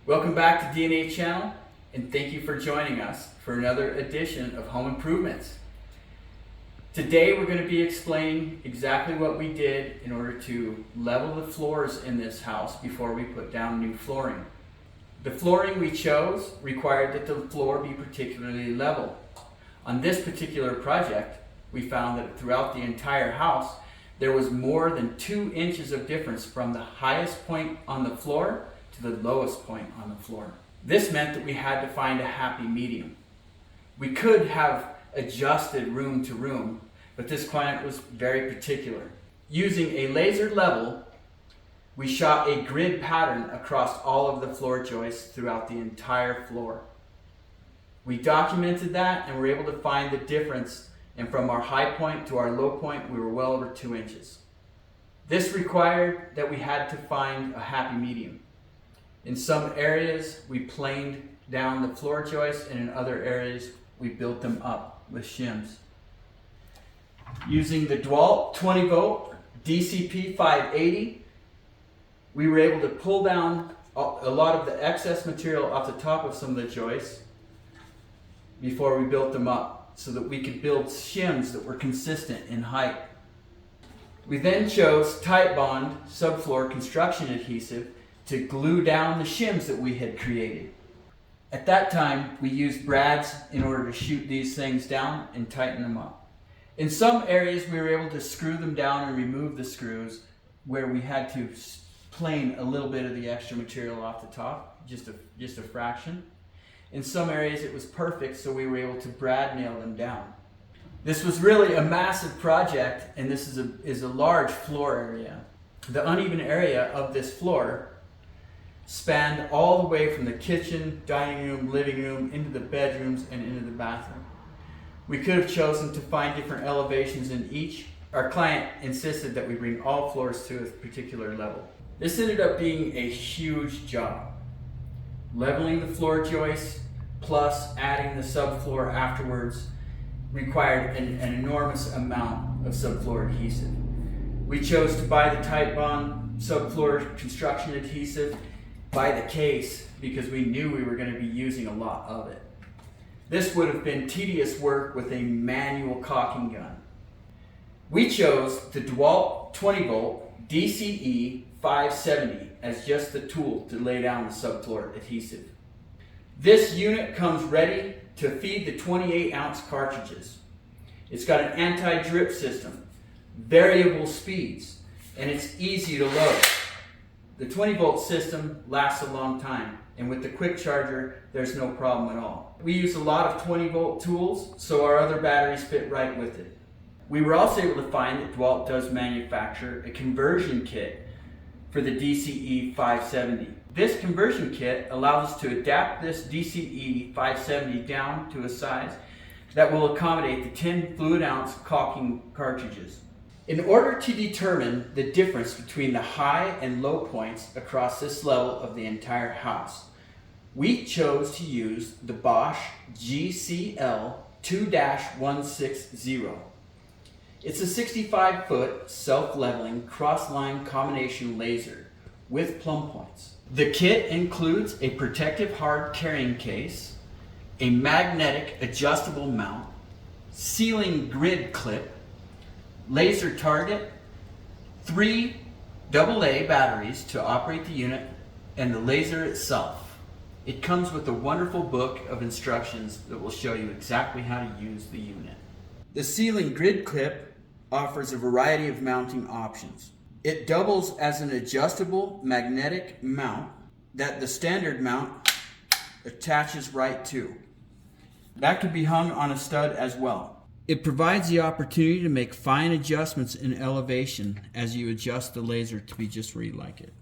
Welcome back to DNA Channel, and thank you for joining us for another edition of Home Improvements. Today we're going to be explaining exactly what we did in order to level the floors in this house before we put down new flooring. The flooring we chose required that the floor be particularly level. On this particular project, we found that throughout the entire house there was more than 2 inches of difference from the highest point on the floor to the lowest point on the floor. This meant that we had to find a happy medium. We could have adjusted room to room, but this client was very particular. Using a laser level, we shot a grid pattern across all of the floor joists throughout the entire floor. We documented that and were able to find the difference, and from our high point to our low point, we were well over 2 inches. This required that we had to find a happy medium. In some areas, we planed down the floor joists, and in other areas, we built them up with shims. Using the DeWalt 20 volt DCP 580, we were able to pull down a lot of the excess material off the top of some of the joists before we built them up, so that we could build shims that were consistent in height. We then chose Titebond subfloor construction adhesive to glue down the shims that we had created. At that time, we used brads in order to shoot these things down and tighten them up. In some areas, we were able to screw them down and remove the screws where we had to plane a little bit of the extra material off the top, just a fraction. In some areas, it was perfect, so we were able to brad nail them down. This was really a massive project, and this is a large floor area. The uneven area of this floor spanned all the way from the kitchen, dining room, living room, into the bedrooms, and into the bathroom. We could have chosen to find different elevations in each. Our client insisted that we bring all floors to a particular level. This ended up being a huge job. Leveling the floor joists, plus adding the subfloor afterwards, required an enormous amount of subfloor adhesive. We chose to buy the Titebond subfloor construction adhesive by the case because we knew we were going to be using a lot of it. This would have been tedious work with a manual caulking gun. We chose the DeWalt 20 volt DCE 570 as just the tool to lay down the subfloor adhesive. This unit comes ready to feed the 28 ounce cartridges. It's got an anti-drip system, variable speeds, and it's easy to load. The 20 volt system lasts a long time, and with the quick charger, there's no problem at all. We use a lot of 20 volt tools, so our other batteries fit right with it. We were also able to find that DeWalt does manufacture a conversion kit for the DCE 570. This conversion kit allows us to adapt this DCE 570 down to a size that will accommodate the 10 fluid ounce caulking cartridges. In order to determine the difference between the high and low points across this level of the entire house, we chose to use the Bosch GCL 2-160. It's a 65-foot self-leveling cross-line combination laser with plumb points. The kit includes a protective hard carrying case, a magnetic adjustable mount, sealing grid clip, laser target, 3 AA batteries to operate the unit, and the laser itself. It comes with a wonderful book of instructions that will show you exactly how to use the unit. The sealing grid clip offers a variety of mounting options. It doubles as an adjustable magnetic mount that the standard mount attaches right to. That could be hung on a stud as well. It provides the opportunity to make fine adjustments in elevation as you adjust the laser to be just where you like it.